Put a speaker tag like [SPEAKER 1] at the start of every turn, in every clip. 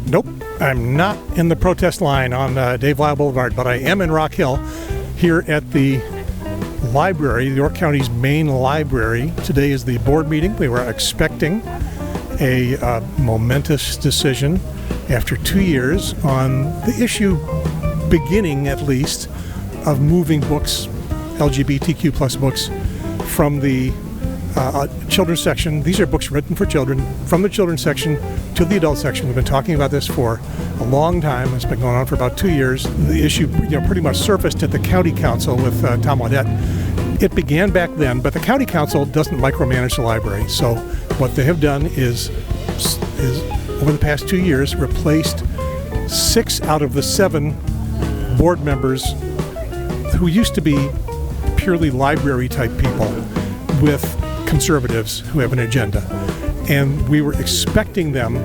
[SPEAKER 1] Nope, I'm not in the protest line on Dave Lyle Boulevard, but I am in Rock Hill here at the library, York County's main library. Today is the board meeting. We were expecting a momentous decision after 2 years on the issue, beginning at least, of moving books, LGBTQ plus books, from the children's section. These are books written for children, from the children's section to the adult section. We've been talking about this for a long time. It's been going on for about 2 years. The issue, pretty much surfaced at the county council with Tom Waudette. It began back then, but the county council doesn't micromanage the library. So what they have done is over the past 2 years, replaced 6 out of the 7 board members who used to be purely library type people with conservatives who have an agenda. And we were expecting them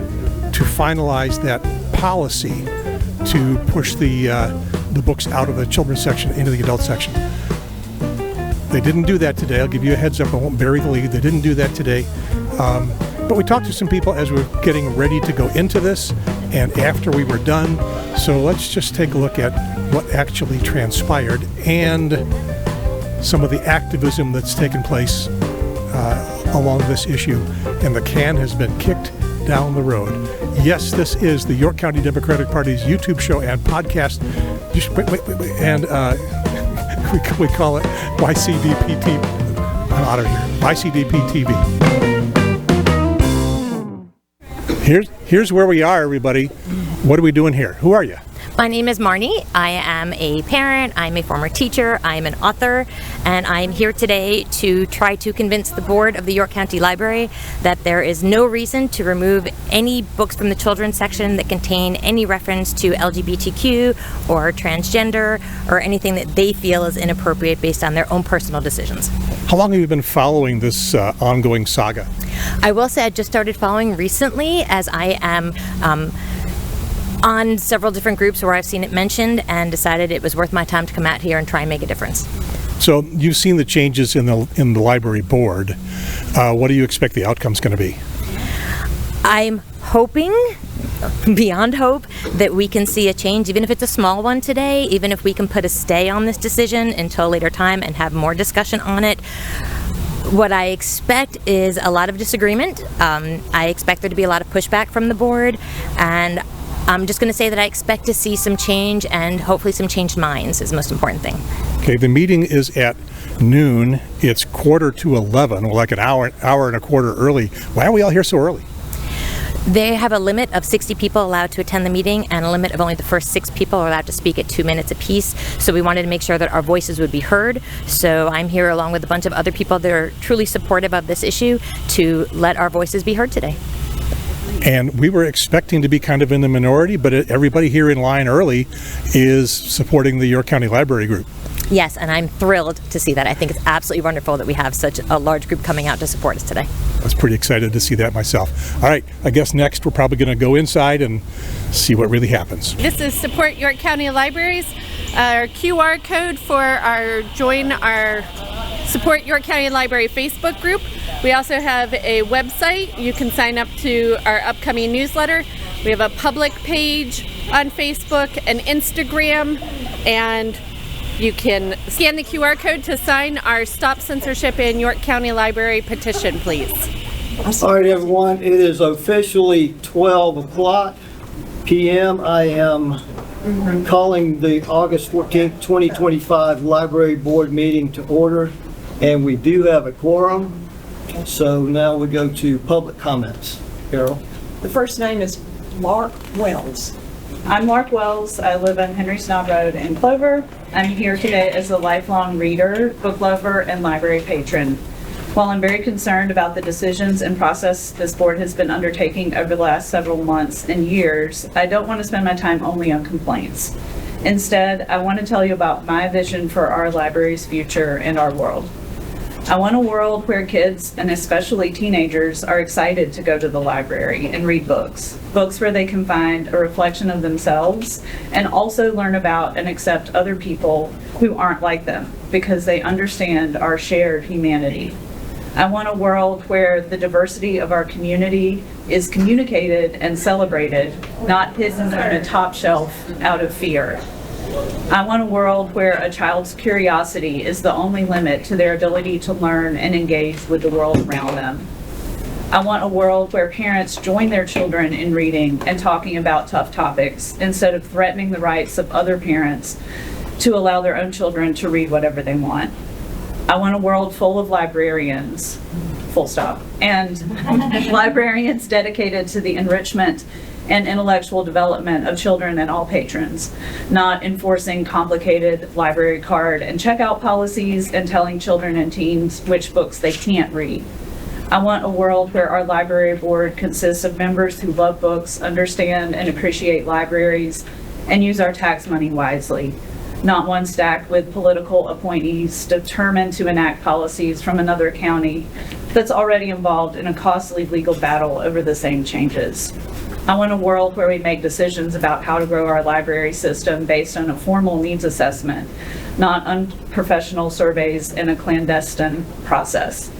[SPEAKER 1] to finalize that policy to push the books out of the children's section into the adult section. They didn't do that today. I'll give you a heads up. I won't bury the lead. They didn't do that today. But we talked to some people as we were getting ready to go into this and after we were done. So let's just take a look at what actually transpired and some of the activism that's taken place along this issue. And the can has been kicked down the road. Yes, this is the York County Democratic Party's YouTube show and podcast. Wait. And we call it YCDP TV. I'm out of here. YCDP TV. Here's where we are, everybody. What are we doing here? Who are you?
[SPEAKER 2] My name is Marnie. I am a parent, I'm a former teacher, I'm an author, and I'm here today to try to convince the board of the York County Library that there is no reason to remove any books from the children's section that contain any reference to LGBTQ or transgender or anything that they feel is inappropriate based on their own personal decisions.
[SPEAKER 1] How long have you been following this ongoing saga?
[SPEAKER 2] I will say I just started following recently, as I am on several different groups where I've seen it mentioned and decided it was worth my time to come out here and try and make a difference.
[SPEAKER 1] So you've seen the changes in the library board. What do you expect the outcome's going to be?
[SPEAKER 2] I'm hoping, beyond hope, that we can see a change, even if it's a small one today, even if we can put a stay on this decision until a later time and have more discussion on it. What I expect is a lot of disagreement. I expect there to be a lot of pushback from the board, and I'm just going to say that I expect to see some change, and hopefully some changed minds is the most important thing. Okay,
[SPEAKER 1] the meeting is at noon. It's 11:15, well, like an hour and a quarter early. Why are we all here so early?
[SPEAKER 2] They have a limit of 60 people allowed to attend the meeting, and a limit of only the first 6 people are allowed to speak at 2 minutes apiece. So we wanted to make sure that our voices would be heard. So I'm here along with a bunch of other people that are truly supportive of this issue to let our voices be heard today.
[SPEAKER 1] And we were expecting to be kind of in the minority, but everybody here in line early is supporting the York County Library Group.
[SPEAKER 2] Yes, and I'm thrilled to see that. I think it's absolutely wonderful that we have such a large group coming out to support us today.
[SPEAKER 1] I was pretty excited to see that myself. All right, I guess next we're probably going to go inside and see what really happens.
[SPEAKER 3] This is Support York County Libraries. Our QR code for our join our Support York County Library Facebook group. We also have a website. You can sign up to our upcoming newsletter. We have a public page on Facebook and Instagram, and you can scan the QR code to sign our Stop Censorship in York County Library petition, please.
[SPEAKER 4] All right, everyone, it is officially 12 o'clock p.m. I am calling the August 14th, 2025 Library Board meeting to order, and we do have a quorum. So now we go to public comments. Carol?
[SPEAKER 5] The first name is Mark Wells. I'm Mark Wells. I live on Henry Snob Road in Clover. I'm here today as a lifelong reader, book lover, and library patron. While I'm very concerned about the decisions and process this board has been undertaking over the last several months and years, I don't want to spend my time only on complaints. Instead, I want to tell you about my vision for our library's future and our world. I want a world where kids, and especially teenagers, are excited to go to the library and read books. Books where they can find a reflection of themselves and also learn about and accept other people who aren't like them because they understand our shared humanity. I want a world where the diversity of our community is communicated and celebrated, not hidden on a top shelf out of fear. I want a world where a child's curiosity is the only limit to their ability to learn and engage with the world around them. I want a world where parents join their children in reading and talking about tough topics instead of threatening the rights of other parents to allow their own children to read whatever they want. I want a world full of librarians, full stop, and librarians dedicated to the enrichment and intellectual development of children and all patrons, not enforcing complicated library card and checkout policies and telling children and teens which books they can't read. I want a world where our library board consists of members who love books, understand and appreciate libraries, and use our tax money wisely, not one stacked with political appointees determined to enact policies from another county that's already involved in a costly legal battle over the same changes. I want a world where we make decisions about how to grow our library system based on a formal needs assessment, not unprofessional surveys in a clandestine process.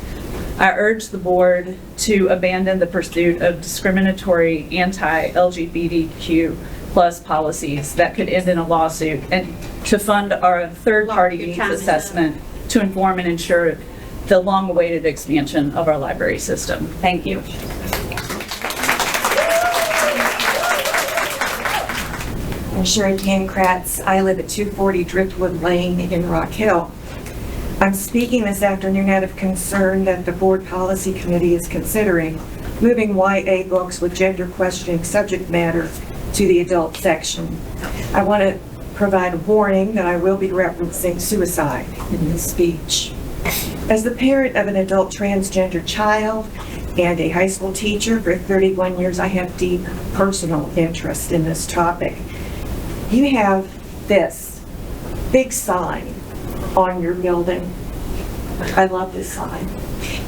[SPEAKER 5] I urge the board to abandon the pursuit of discriminatory anti-LGBTQ plus policies that could end in a lawsuit and to fund our third-party needs assessment to inform and ensure the long-awaited expansion of our library system. Thank you.
[SPEAKER 6] I'm Sherry Pankratz. I live at 240 Driftwood Lane in Rock Hill. I'm speaking this afternoon out of concern that the Board Policy Committee is considering moving YA books with gender questioning subject matter to the adult section. I want to provide a warning that I will be referencing suicide in this speech. As the parent of an adult transgender child and a high school teacher for 31 years, I have deep personal interest in this topic. You have this big sign on your building. I love this sign.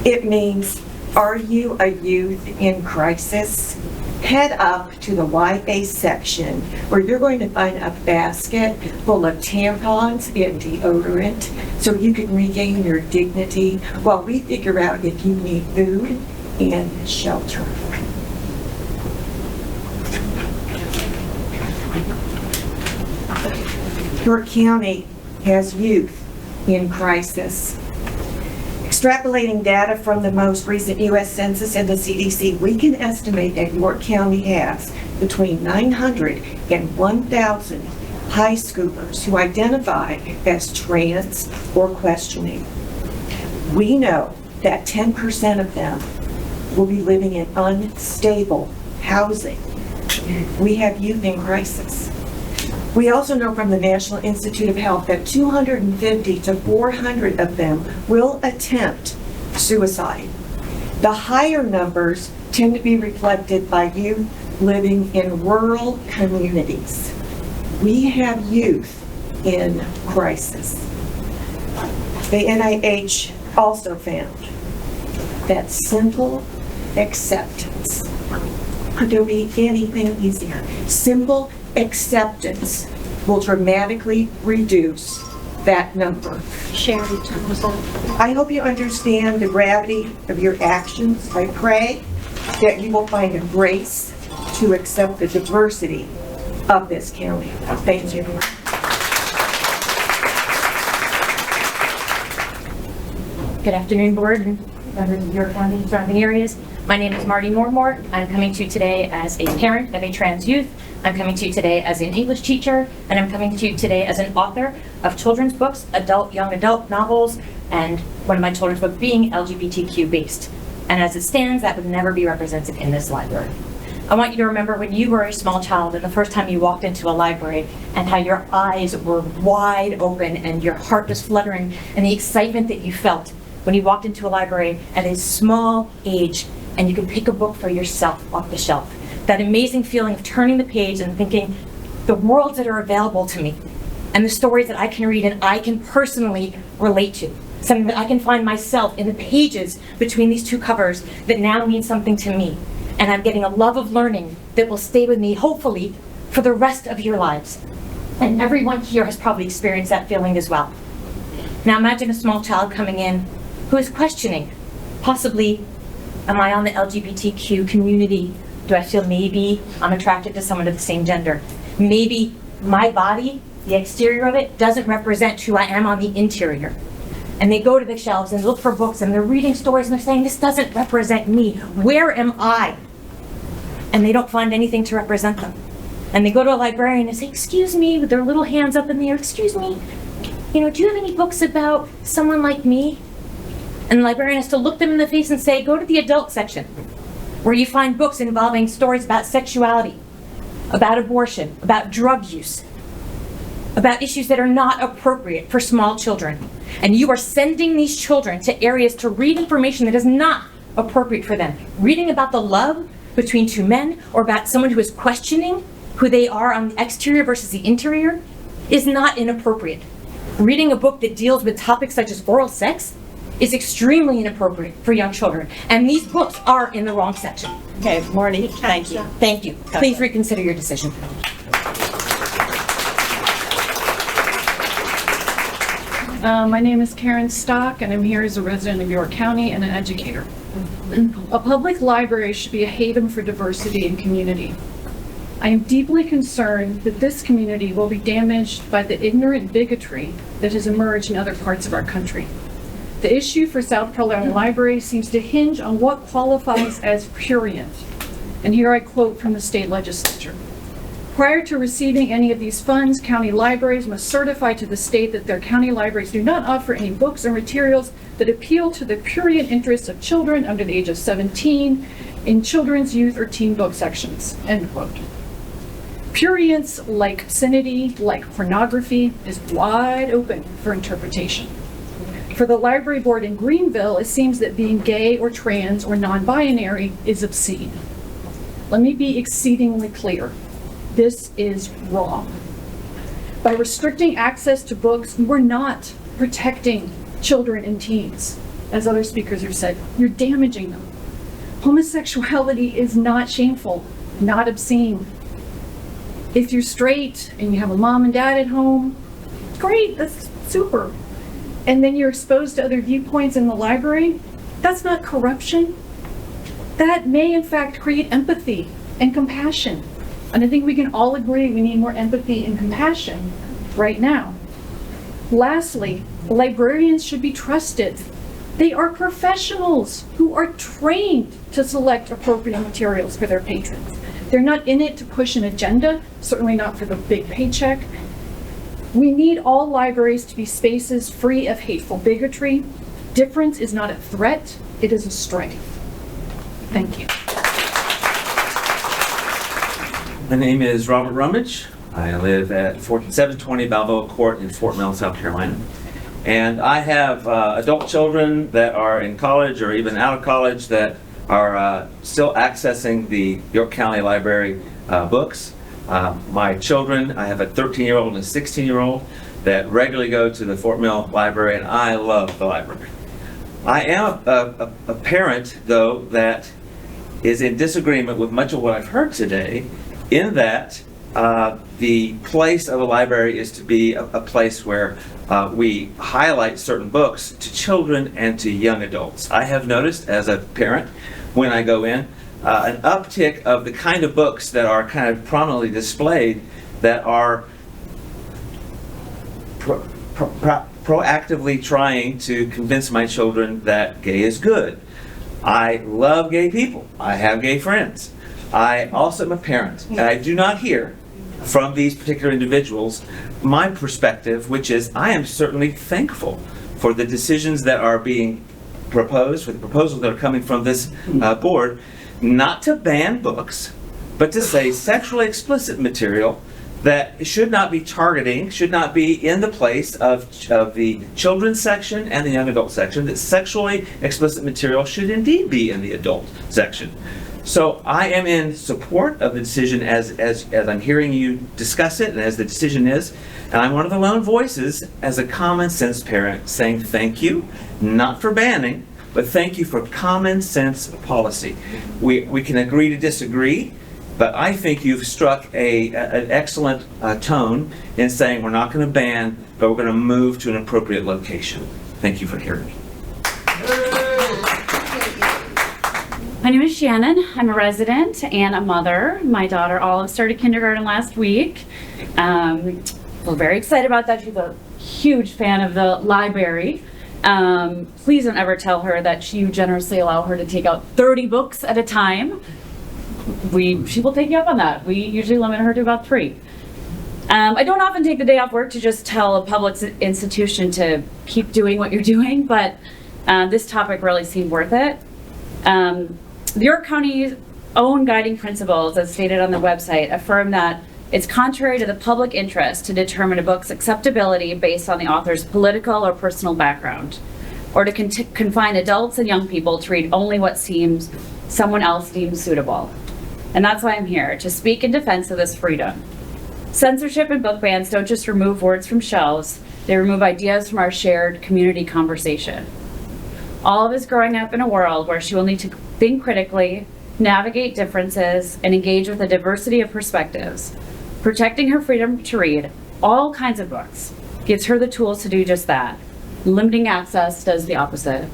[SPEAKER 6] It means, are you a youth in crisis? Head up to the YA section where you're going to find a basket full of tampons and deodorant so you can regain your dignity while we figure out if you need food and shelter. York County has youth in crisis. Extrapolating data from the most recent U.S. Census and the CDC, we can estimate that York County has between 900 and 1,000 high schoolers who identify as trans or questioning. We know that 10% of them will be living in unstable housing. We have youth in crisis. We also know from the National Institute of Health that 250 to 400 of them will attempt suicide. The higher numbers tend to be reflected by youth living in rural communities. We have youth in crisis. The NIH also found that simple acceptance. Could there be anything easier? Simple acceptance will dramatically reduce that number.
[SPEAKER 2] Sherry,
[SPEAKER 6] I hope you understand the gravity of your actions. I pray that you will find a grace to accept the diversity of this county. Thank you.
[SPEAKER 2] Good afternoon, board and members of York County and surrounding areas. My name is Marty Mormort. I'm coming to you today as a parent of a trans youth. I'm coming to you today as an English teacher, and I'm coming to you today as an author of children's books, young adult novels, and one of my children's books being LGBTQ based. And as it stands, that would never be represented in this library. I want you to remember when you were a small child and the first time you walked into a library and how your eyes were wide open and your heart was fluttering and the excitement that you felt when you walked into a library at a small age and you could pick a book for yourself off the shelf. That amazing feeling of turning the page and thinking, the worlds that are available to me and the stories that I can read and I can personally relate to. Something that I can find myself in the pages between these two covers that now mean something to me. And I'm getting a love of learning that will stay with me, hopefully, for the rest of your lives. And everyone here has probably experienced that feeling as well. Now imagine a small child coming in who is questioning, Possibly, am I on the LGBTQ community? Do I feel maybe I'm attracted to someone of the same gender? Maybe my body, the exterior of it, doesn't represent who I am on the interior. And they go to the shelves and look for books and they're reading stories and they're saying, this doesn't represent me. Where am I? And they don't find anything to represent them. And they go to a librarian and say, excuse me, with their little hands up in the air, excuse me, do you have any books about someone like me? And the librarian has to look them in the face and say, go to the adult section, where you find books involving stories about sexuality, about abortion, about drug use, about issues that are not appropriate for small children. And you are sending these children to areas to read information that is not appropriate for them. Reading about the love between two men or about someone who is questioning who they are on the exterior versus the interior is not inappropriate. Reading a book that deals with topics such as oral sex is extremely inappropriate for young children. And these books are in the wrong section.
[SPEAKER 5] Okay, Marty, thank you.
[SPEAKER 2] Thank you. Please reconsider your decision.
[SPEAKER 7] My name is Karen Stock, and I'm here as a resident of York County and an educator. A public library should be a haven for diversity and community. I am deeply concerned that this community will be damaged by the ignorant bigotry that has emerged in other parts of our country. The issue for South Carolina Library seems to hinge on what qualifies as prurient. And here I quote from the state legislature. Prior to receiving any of these funds, county libraries must certify to the state that their county libraries do not offer any books or materials that appeal to the prurient interests of children under the age of 17 in children's, youth, or teen book sections, end quote. Prurience, like obscenity, like pornography, is wide open for interpretation. For the library board in Greenville, it seems that being gay or trans or non-binary is obscene. Let me be exceedingly clear. This is wrong. By restricting access to books, we're not protecting children and teens. As other speakers have said, you're damaging them. Homosexuality is not shameful, not obscene. If you're straight and you have a mom and dad at home, great, that's super. And then you're exposed to other viewpoints in the library, that's not corruption. That may in fact create empathy and compassion. And I think we can all agree we need more empathy and compassion right now. Lastly, librarians should be trusted. They are professionals who are trained to select appropriate materials for their patrons. They're not in it to push an agenda, certainly not for the big paycheck. We need all libraries to be spaces free of hateful bigotry. Difference is not a threat, it is a strength. Thank you.
[SPEAKER 8] My name is Robert Rummage. I live at 720 Balboa Court in Fort Mill, South Carolina. And I have adult children that are in college or even out of college that are still accessing the York County Library books. My children, I have a 13-year-old and a 16-year-old that regularly go to the Fort Mill Library, and I love the library. I am a parent, though, that is in disagreement with much of what I've heard today, in that the place of a library is to be a place where we highlight certain books to children and to young adults. I have noticed as a parent, when I go in, an uptick of the kind of books that are kind of prominently displayed that are proactively trying to convince my children that gay is good. I love gay people. I have gay friends. I also am a parent, and I do not hear from these particular individuals my perspective, which is I am certainly thankful for the decisions that are being proposed, for the proposals that are coming from this board, not to ban books, but to say sexually explicit material that should not be targeting, should not be in the place of the children's section and the young adult section, that sexually explicit material should indeed be in the adult section. So I am in support of the decision as I'm hearing you discuss it and as the decision is, and I'm one of the lone voices as a common sense parent saying thank you, not for banning, but thank you for common sense policy. We can agree to disagree, but I think you've struck an excellent tone in saying we're not going to ban, but we're going to move to an appropriate location. Thank you for hearing me.
[SPEAKER 9] My name is Shannon. I'm a resident and a mother. My daughter Olive started kindergarten last week. We're very excited about that. She's a huge fan of the library. Please don't ever tell her that you generously allow her to take out 30 books at a time. She will take you up on that. We usually limit her to about 3. I don't often take the day off work to just tell a public institution to keep doing what you're doing, but this topic really seemed worth it. The York County's own guiding principles, as stated on the website, affirm that it's contrary to the public interest to determine a book's acceptability based on the author's political or personal background, or to confine adults and young people to read only what someone else deems suitable. And that's why I'm here, to speak in defense of this freedom. Censorship and book bans don't just remove words from shelves, they remove ideas from our shared community conversation. Olive is growing up in a world where she will need to think critically, navigate differences, and engage with a diversity of perspectives. Protecting her freedom to read all kinds of books gives her the tools to do just that. Limiting access does the opposite.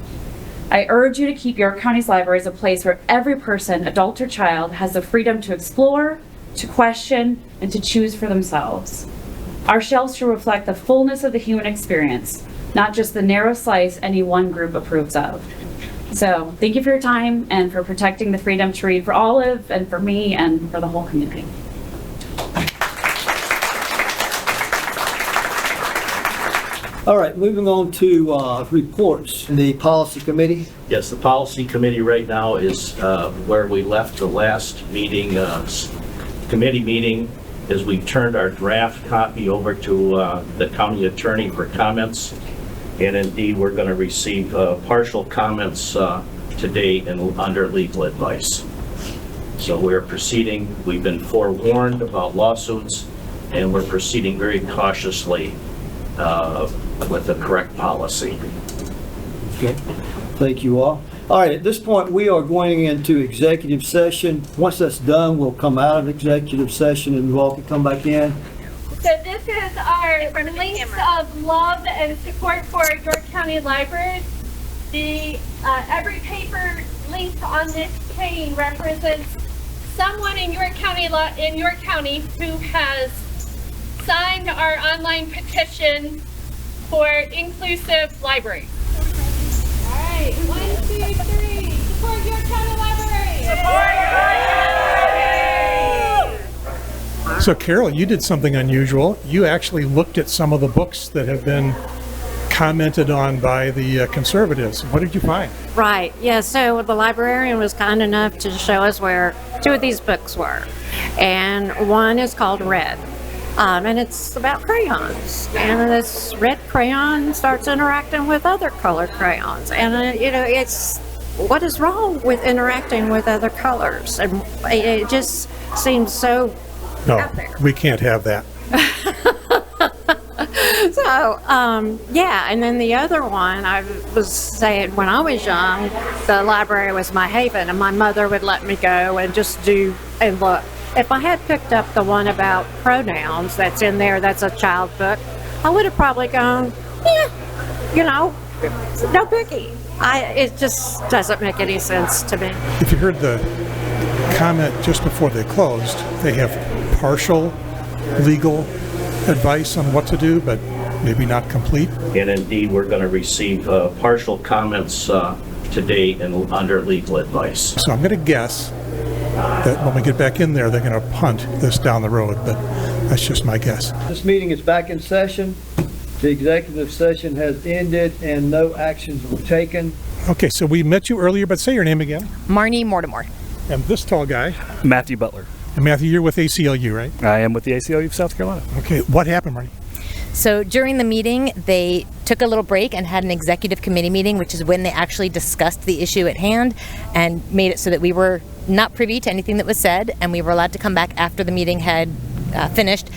[SPEAKER 9] I urge you to keep York County's libraries a place where every person, adult or child, has the freedom to explore, to question, and to choose for themselves. Our shelves should reflect the fullness of the human experience, not just the narrow slice any one group approves of. So thank you for your time and for protecting the freedom to read for Olive and for me and for the whole community.
[SPEAKER 4] All right, moving on to reports. The policy committee.
[SPEAKER 10] Yes, the policy committee right now is where we left the last meeting, committee meeting, is we turned our draft copy over to the county attorney for comments. And indeed, we're going to receive partial comments today and under legal advice. So we're proceeding, we've been forewarned about lawsuits, and we're proceeding very cautiously with the correct policy.
[SPEAKER 4] Okay, thank you all. All right, at this point, we are going into executive session. Once that's done, we'll come out of executive session and we'll all can come back in.
[SPEAKER 3] So this is our release of love and support for York County Libraries. The every paper linked on this chain represents someone in York County who has signed our online petition for inclusive libraries. All right, 1, 2, 3. Support York County Libraries. Support York County.
[SPEAKER 1] So Carol, you did something unusual. You actually looked at some of the books that have been commented on by the conservatives. What did you find?
[SPEAKER 11] Right, yeah, so the librarian was kind enough to show us where 2 of these books were. And one is called Red. And it's about crayons. And this red crayon starts interacting with other colored crayons. And, it's what is wrong with interacting with other colors? And it just seems so out there.
[SPEAKER 1] We can't have that.
[SPEAKER 11] So, yeah, and then the other one, I was saying when I was young, the library was my haven, and my mother would let me go and just do and look. If I had picked up the one about pronouns that's in there, that's a child book, I would have probably gone, no biggie. It just doesn't make any sense to me.
[SPEAKER 1] If you heard the comment just before they closed, they have partial legal advice on what to do, but maybe not complete.
[SPEAKER 10] And indeed, we're going to receive partial comments today and under legal advice.
[SPEAKER 1] So I'm going to guess that when we get back in there, they're going to punt this down the road, but that's just my guess.
[SPEAKER 4] This meeting is back in session. The executive session has ended and no actions were taken.
[SPEAKER 1] Okay, so we met you earlier, but say your name again.
[SPEAKER 12] Marnie Mortimer.
[SPEAKER 1] And this tall guy.
[SPEAKER 13] Matthew Butler.
[SPEAKER 1] And Matthew, you're with ACLU, right?
[SPEAKER 13] I am with the ACLU of South Carolina.
[SPEAKER 1] Okay, what happened, Marnie?
[SPEAKER 2] So during the meeting, they took a little break and had an executive committee meeting, which is when they actually discussed the issue at hand and made it so that we were not privy to anything that was said, and we were allowed to come back after the meeting had finished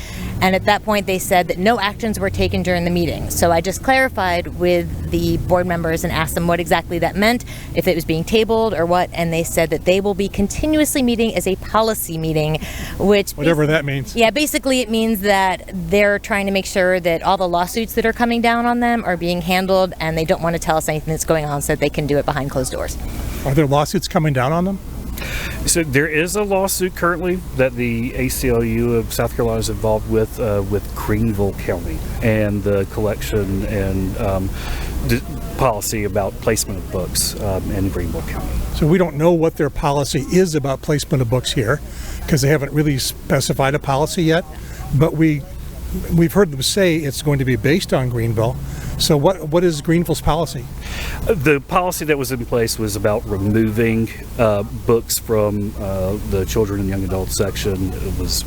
[SPEAKER 2] And at that point, they said that no actions were taken during the meeting. So I just clarified with the board members and asked them what exactly that meant, if it was being tabled or what, and they said that they will be continuously meeting as a policy meeting, which...
[SPEAKER 1] Whatever that means.
[SPEAKER 2] Yeah, basically it means that they're trying to make sure that all the lawsuits that are coming down on them are being handled, and they don't want to tell us anything that's going on so that they can do it behind closed doors.
[SPEAKER 1] Are there lawsuits coming down on them?
[SPEAKER 13] So there is a lawsuit currently that the ACLU of South Carolina is involved with Greenville County and the collection and policy about placement of books in Greenville County.
[SPEAKER 1] So we don't know what their policy is about placement of books here because they haven't really specified a policy yet, but we've heard them say it's going to be based on Greenville. So what is Greenville's policy?
[SPEAKER 13] The policy that was in place was about removing books from the children and young adult section. It was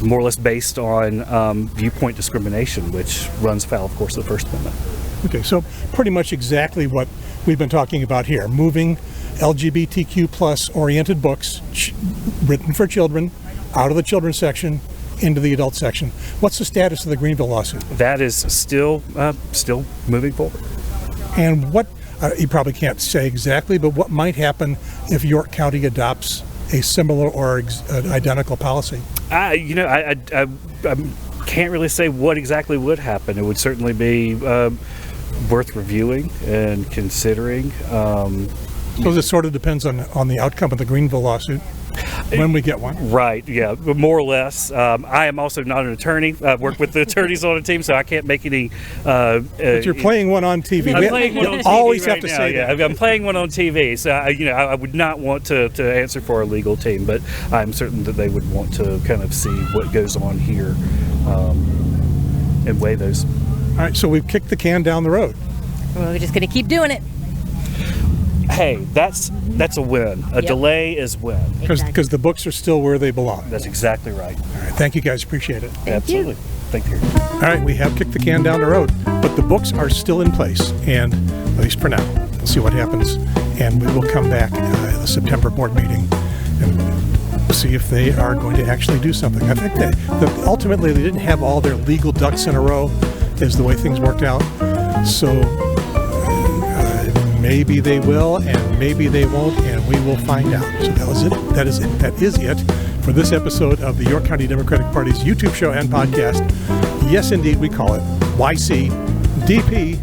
[SPEAKER 13] more or less based on viewpoint discrimination, which runs foul, of course, of the First Amendment.
[SPEAKER 1] Okay, so pretty much exactly what we've been talking about here, moving LGBTQ plus oriented books written for children out of the children's section into the adult section. What's the status of the Greenville lawsuit?
[SPEAKER 13] That is still moving forward.
[SPEAKER 1] And what, you probably can't say exactly, but what might happen if York County adopts a similar or identical policy?
[SPEAKER 13] I can't really say what exactly would happen. It would certainly be worth reviewing and considering.
[SPEAKER 1] So this sort of depends on the outcome of the Greenville lawsuit. When we get one.
[SPEAKER 13] Right, yeah, more or less. I am also not an attorney. I work with the attorneys on the team, so I can't make any...
[SPEAKER 1] but you're playing one on TV.
[SPEAKER 13] I'm playing one on TV
[SPEAKER 1] always
[SPEAKER 13] right
[SPEAKER 1] have to
[SPEAKER 13] now,
[SPEAKER 1] say
[SPEAKER 13] yeah.
[SPEAKER 1] that.
[SPEAKER 13] I'm playing one on TV, so I would not want to answer for our legal team, but I'm certain that they would want to kind of see what goes on here and weigh those.
[SPEAKER 1] All right, so we've kicked the can down the road.
[SPEAKER 2] Well, we're just going to keep doing it.
[SPEAKER 13] Hey, that's a win. A delay is win.
[SPEAKER 1] Because the books are still where they belong.
[SPEAKER 13] That's exactly right.
[SPEAKER 1] All right, thank you guys, appreciate it.
[SPEAKER 13] Absolutely. Thank you.
[SPEAKER 1] All right, we have kicked the can down the road, but the books are still in place, and at least for now. We'll see what happens, and we will come back at the September board meeting and see if they are going to actually do something. I think that ultimately they didn't have all their legal ducks in a row, is the way things worked out. So maybe they will, and maybe they won't, and we will find out. So that was it. That is it for this episode of the York County Democratic Party's YouTube show and podcast. Yes, indeed, we call it YCDP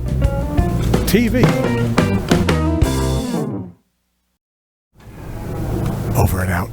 [SPEAKER 1] TV. Over and out.